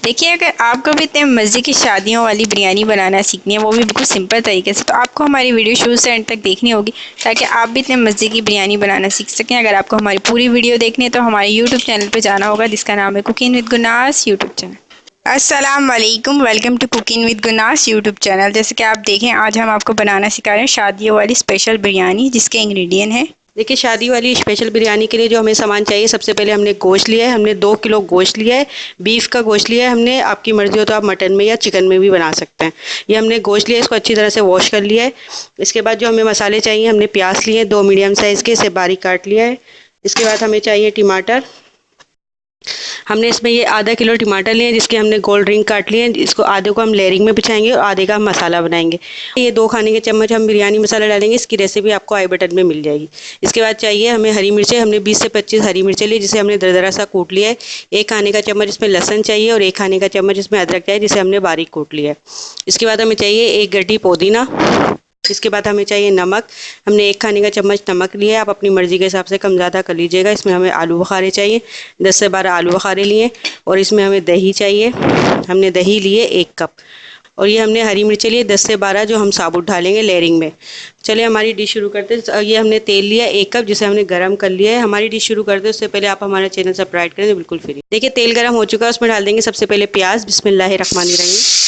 देखिए, अगर आपको भी इतने मज़े की शादियों वाली बिरयानी बनाना सीखनी है, वो भी बिल्कुल सिंपल तरीके से, तो आपको हमारी वीडियो शुरू से एंड तक देखनी होगी ताकि आप भी इतने मज़े की बिरयानी बनाना सीख सकें। अगर आपको हमारी पूरी वीडियो देखनी है तो हमारे यूट्यूब चैनल पे जाना होगा जिसका नाम है cooking with Gunas YouTube channel. अस्सलाम वालेकुम, welcome to cooking with Gunas YouTube channel. जैसे कि आप देखें, आज हम आपको बनाना सिखा रहे हैं शादियों वाली स्पेशल बिरयानी जिसके इंग्रेडिएंट हैं। देखिए, शादी वाली स्पेशल बिरयानी के लिए जो हमें सामान चाहिए, सबसे पहले हमने गोश्त लिया है। हमने 2 किलो गोश्त लिया है। बीफ का गोश्त लिया है हमने। आपकी मर्ज़ी हो तो आप मटन में या चिकन में भी बना सकते हैं। ये हमने गोश्त लिया है, इसको अच्छी तरह से वॉश कर लिया है। इसके बाद जो हमें मसाले चाहिए, हमने प्याज लिए हैं 2 मीडियम साइज़ के, इसे बारीक काट लिया है। इसके बाद हमें चाहिए टमाटर। हमने इसमें ये ½ किलो टमाटर लिए हैं जिसके हमने गोल रिंग काट लिए हैं। इसको आधे को हम लेयरिंग में बिछाएंगे और आधे का हम मसाला बनाएंगे। ये 2 खाने के चम्मच हम बिरयानी मसाला डालेंगे। इसकी रेसिपी आपको आई बटन में मिल जाएगी। इसके बाद चाहिए हमें हरी मिर्चें। हमने 20 से 25 हरी मिर्चें ली जिसे हमने दरदरा सा कूट लिया है। 1 खाने का चम्मच इसमें लहसुन चाहिए और 1 खाने का चम्मच इसमें अदरक चाहिए जिसे हमने बारीक कूट लिया है। इसके बाद हमें चाहिए 1 गड्डी पुदीना। इसके बाद हमें चाहिए नमक। हमने 1 खाने का चम्मच नमक लिया है। आप अपनी मर्ज़ी के हिसाब से कम ज़्यादा कर लीजिएगा। इसमें हमें आलू बुखारे चाहिए, 10 से 12 आलू बुखारे लिए। और इसमें हमें दही चाहिए। हमने दही लिए 1 कप। और ये हमने हरी मिर्चें लिए 10 से 12 जो हम साबुत डालेंगे लेयरिंग में। चलिए हमारी डिश शुरू करते हैं। ये हमने तेल लिया 1 कप जिसे हमने गर्म कर लिया है। हमारी डिश शुरू करते हैं उससे पहले आप हमारा चैनल सब्सक्राइब करें तो बिल्कुल फ्री। देखिए, तेल गर्म हो चुका है, उसमें डाल देंगे सबसे पहले प्याज। बिस्मिल्लाहिर्रहमानिर्रहीम।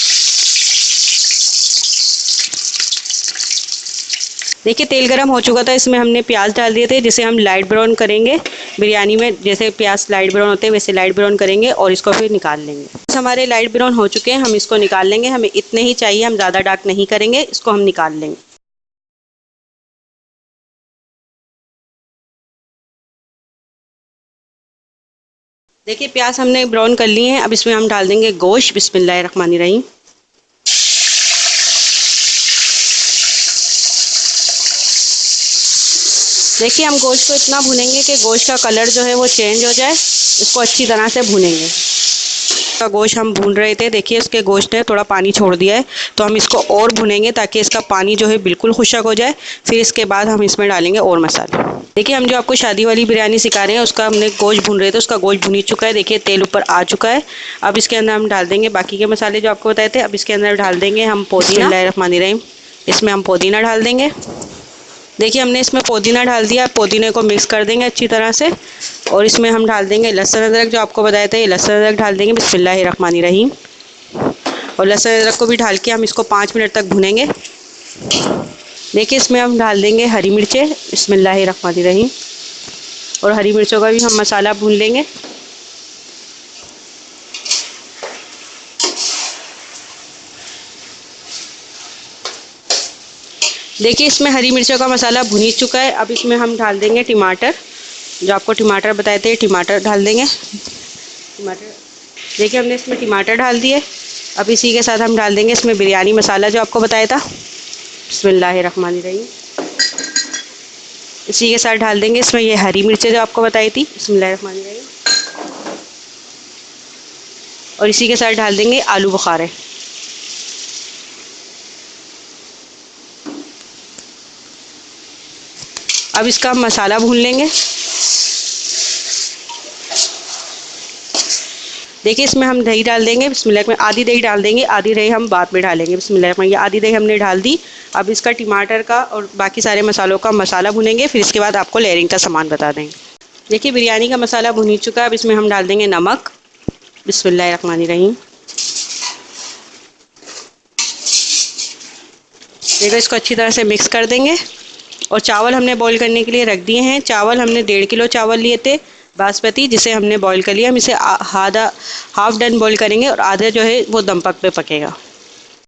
देखिए, तेल गरम हो चुका था, इसमें हमने प्याज डाल दिए थे जिसे हम लाइट ब्राउन करेंगे। बिरयानी में जैसे प्याज लाइट ब्राउन होते हैं वैसे लाइट ब्राउन करेंगे और इसको फिर निकाल लेंगे। बस हमारे लाइट ब्राउन हो चुके हैं, हम इसको निकाल लेंगे। हमें इतने ही चाहिए, हम ज़्यादा डार्क नहीं करेंगे, इसको हम निकाल लेंगे। देखिए, प्याज हमने ब्राउन कर लिए हैं। अब इसमें हम डाल देंगे गोश्त। बिस्मिल्लाहिर्रहमानिर्रहीम। देखिए, हम गोश्त को इतना भूनेंगे कि गोश्त का कलर जो है वो चेंज हो जाए। इसको अच्छी तरह से भूनेंगे। का गोश्त हम भून रहे थे, देखिए इसके गोश्त ने थोड़ा पानी छोड़ दिया है, तो हम इसको और भुनेंगे ताकि इसका पानी जो है बिल्कुल खुशक हो जाए। फिर इसके बाद हम इसमें डालेंगे और मसाले। देखिए, हम जो आपको शादी वाली बिरयानी सिखा रहे हैं उसका हमने गोश्त भून रहे थे, उसका गोश्त भुन चुका है। देखिए, तेल ऊपर आ चुका है। अब इसके अंदर हम डाल देंगे बाकी के मसाले जो आपको बताए थे। अब इसके अंदर डाल देंगे हम पुदीना। बिस्मिल्लाहिर्रहमानिर्रहीम। इसमें हम पुदीना डाल देंगे। देखिए, हमने इसमें पुदीना डाल दिया। पुदीने को मिक्स कर देंगे अच्छी तरह से। और इसमें हम डाल देंगे लहसुन अदरक जो आपको बताया था, ये लहसुन अदरक डाल देंगे। बिस्मिल्लाहिर्रहमानिर्रहीम। और लहसुन अदरक को भी डाल के हम इसको 5 मिनट तक भुनेंगे। देखिए, इसमें हम डाल देंगे हरी मिर्चें। बिस्मिल्लाहिर्रहमानिर्रहीम। और हरी मिर्चों का भी हम मसाला भून लेंगे। देखिए, इसमें हरी मिर्चों का मसाला भुन ही चुका है। अब इसमें हम डाल देंगे टमाटर। जो आपको टमाटर बताए थे टमाटर डाल देंगे। टमाटर, देखिए हमने इसमें टमाटर डाल दिए। अब इसी के साथ हम डाल देंगे इसमें बिरयानी मसाला जो आपको बताया था। बिस्मिल्लाहिर्रहमानिर्रहीम। इसी के साथ डाल देंगे इसमें ये हरी मिर्चें जो आपको बताई थी। बिस्मिल्लाहिर्रहमानिर्रहीम। और इसी के साथ डाल देंगे आलू बुखारे। अब इसका हम मसाला भून लेंगे। देखिए, इसमें हम दही डाल देंगे। बिस्मिल्लाह में आधी दही डाल देंगे, आधी दही हम बाद में डालेंगे। बिस्मिल्लाह में ये आधी दही हमने डाल दी। अब इसका टमाटर का और बाकी सारे मसालों का मसाला भुनेंगे, फिर इसके बाद आपको लेयरिंग का सामान बता देंगे। देखिए, बिरयानी का मसाला भुन ही चुका है। अब इसमें हम डाल देंगे नमक। बिस्मिल्लाहिर्रहमानिर्रहीम। देखो, इसको अच्छी तरह से मिक्स कर देंगे। और चावल हमने बॉईल करने के लिए रख दिए हैं। चावल हमने 1.5 किलो चावल लिए थे बासमती, जिसे हमने बॉईल कर लिया। हम इसे आधा हाफ डन बॉईल करेंगे और आधा जो है वो दम पक पे पकेगा।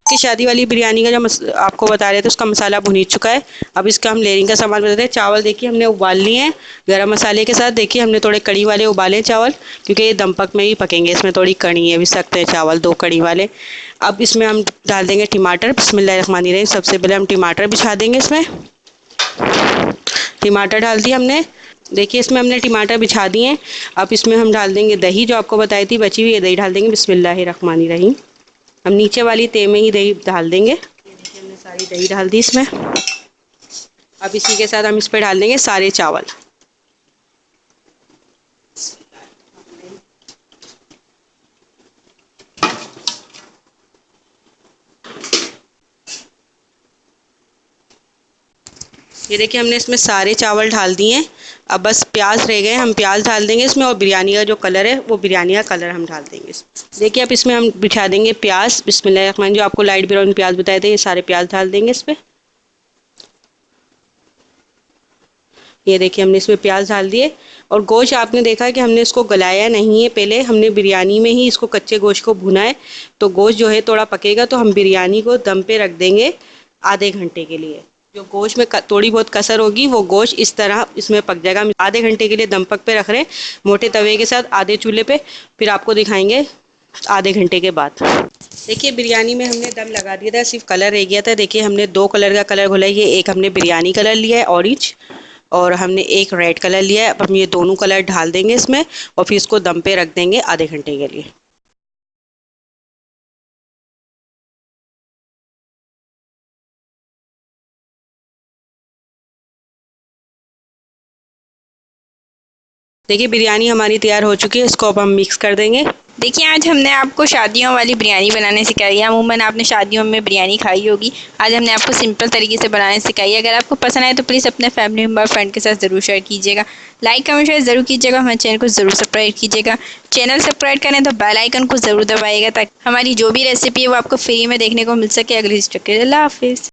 कि शादी वाली बिरयानी का जो आपको बता रहे थे उसका मसाला भुन ही चुका है। अब इसका हम लेयरिंग का सामान बताते हैं। चावल देखिए हमने उबाल लिए हैं गरम मसाले के साथ। देखिए, हमने थोड़े कड़ी वाले उबाले चावल क्योंकि ये दम पक में ही पकेंगे। इसमें थोड़ी कड़ी है भी सकते हैं चावल, 2 कड़ी वाले। अब इसमें हम डाल देंगे टमाटर। बिस्मिल्लाहिर्रहमानिर्रहीम। सबसे पहले हम टमाटर बिछा देंगे इसमें। टमाटर डाल दिए हमने। देखिए, इसमें हमने टमाटर बिछा दिए। अब इसमें हम डाल देंगे दही जो आपको बताई थी, बची हुई है दही डाल देंगे। बिस्मिल्लाहिर्रहमानिर्रहीम। हम नीचे वाली ते में ही दही डाल देंगे। ये देखिए, हमने सारी दही डाल दी इसमें। अब इसी के साथ हम इस पर डाल देंगे सारे चावल। ये देखिए हमने इसमें सारे चावल डाल दिए हैं। अब बस प्याज रह गए, हम प्याज डाल देंगे इसमें और बिरयानी का जो कलर है वो बिरयानी का कलर हम डाल देंगे इसमें। देखिए अब इसमें हम बिछा देंगे प्याज। बिस्मिल्लाहिर्रहमानिर्रहीम, जो आपको लाइट ब्राउन प्याज बताए थे, ये सारे प्याज डाल देंगे इस पर। ये देखिए हमने इसमें प्याज डाल दिए। और गोश्त आपने देखा कि हमने इसको गलाया नहीं है, पहले हमने बिरयानी में ही इसको कच्चे गोश्त को भुना है। तो गोश्त जो है थोड़ा पकेगा तो हम बिरयानी को दम पे रख देंगे आधे घंटे के लिए। जो गोश्त में थोड़ी बहुत कसर होगी वो गोश्त इस तरह इसमें पक जाएगा। हम आधे घंटे के लिए दम पक पे रख रहे हैं मोटे तवे के साथ आधे चूल्हे पे। फिर आपको दिखाएंगे आधे घंटे के बाद। देखिए बिरयानी में हमने दम लगा दिया था, सिर्फ कलर रह गया था। देखिए हमने दो कलर का कलर घोला है। ये एक हमने बिरयानी कलर लिया है ऑरेंज, और हमने एक रेड कलर लिया है। अब हम ये दोनों कलर डाल देंगे इसमें और फिर इसको दम पे रख देंगे आधे घंटे के लिए। देखिए बिरयानी हमारी तैयार हो चुकी है, इसको अब हम मिक्स कर देंगे। देखिए आज हमने आपको शादियों वाली बिरयानी बनाने सिखाई है। अमूमन आपने शादियों में बिरयानी खाई होगी, आज हमने आपको सिंपल तरीके से बनाने सिखाई है। अगर आपको पसंद आए तो प्लीज़ अपने फैमिली मेम्बर फ्रेंड के साथ ज़रूर शेयर कीजिएगा। लाइक कमेंट शेयर ज़रूर कीजिएगा। हमारे चैनल को ज़रूर सब्सक्राइब कीजिएगा। चैनल सब्सक्राइब करें तो बेल आइकन को ज़रूर दबाइएगा ताकि हमारी जो भी रेसिपी है वो आपको फ्री में देखने को मिल सके। अगली स्टेप के लिए अल्लाह हाफिज़।